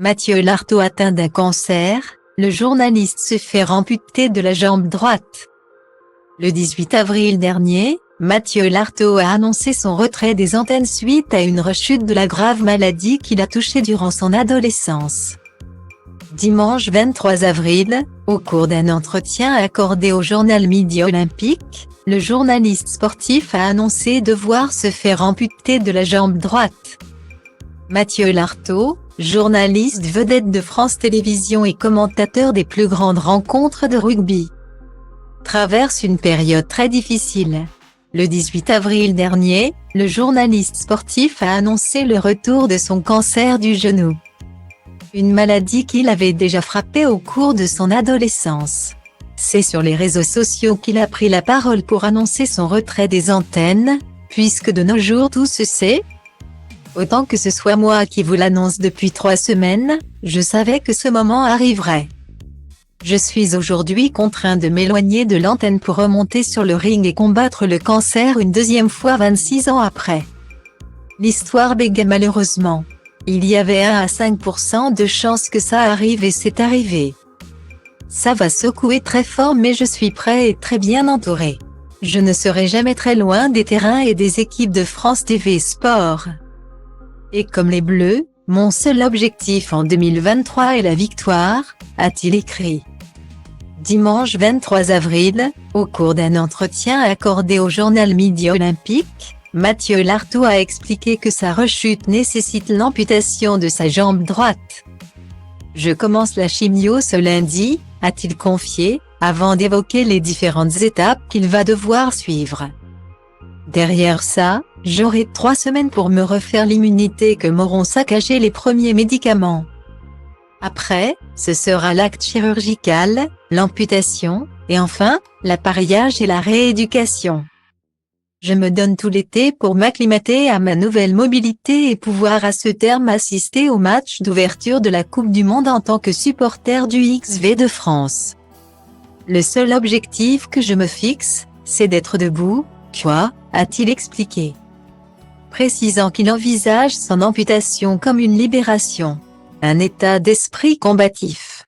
Mathieu Lartaud atteint d'un cancer, le journaliste se fait amputer de la jambe droite. Le 18 avril dernier, Mathieu Lartaud a annoncé son retrait des antennes suite à une rechute de la grave maladie qui l'a touché durant son adolescence. Dimanche 23 avril, au cours d'un entretien accordé au journal Midi Olympique, le journaliste sportif a annoncé devoir se faire amputer de la jambe droite. Mathieu Lartaud, journaliste vedette de France Télévisions et commentateur des plus grandes rencontres de rugby, traverse une période très difficile. Le 18 avril dernier, le journaliste sportif a annoncé le retour de son cancer du genou, une maladie qui l'avait déjà frappé au cours de son adolescence. C'est sur les réseaux sociaux qu'il a pris la parole pour annoncer son retrait des antennes, puisque de nos jours tout se sait. Autant que ce soit moi qui vous l'annonce depuis 3 semaines, je savais que ce moment arriverait. Je suis aujourd'hui contraint de m'éloigner de l'antenne pour remonter sur le ring et combattre le cancer une deuxième fois 26 ans après. L'histoire bégaye malheureusement. Il y avait 1 à 5% de chance que ça arrive et c'est arrivé. Ça va secouer très fort mais je suis prêt et très bien entouré. Je ne serai jamais très loin des terrains et des équipes de France TV Sport. Et comme les Bleus, mon seul objectif en 2023 est la victoire, a-t-il écrit. Dimanche 23 avril, au cours d'un entretien accordé au journal Midi Olympique, Mathieu Lartaud a expliqué que sa rechute nécessite l'amputation de sa jambe droite. Je commence la chimio ce lundi, a-t-il confié, avant d'évoquer les différentes étapes qu'il va devoir suivre. Derrière ça, j'aurai 3 semaines pour me refaire l'immunité que m'auront saccagé les premiers médicaments. Après, ce sera l'acte chirurgical, l'amputation, et enfin, l'appareillage et la rééducation. Je me donne tout l'été pour m'acclimater à ma nouvelle mobilité et pouvoir à ce terme assister au match d'ouverture de la Coupe du Monde en tant que supporter du XV de France. Le seul objectif que je me fixe, c'est d'être debout, quoi, a-t-il expliqué. Précisant qu'il envisage son amputation comme une libération, un état d'esprit combatif.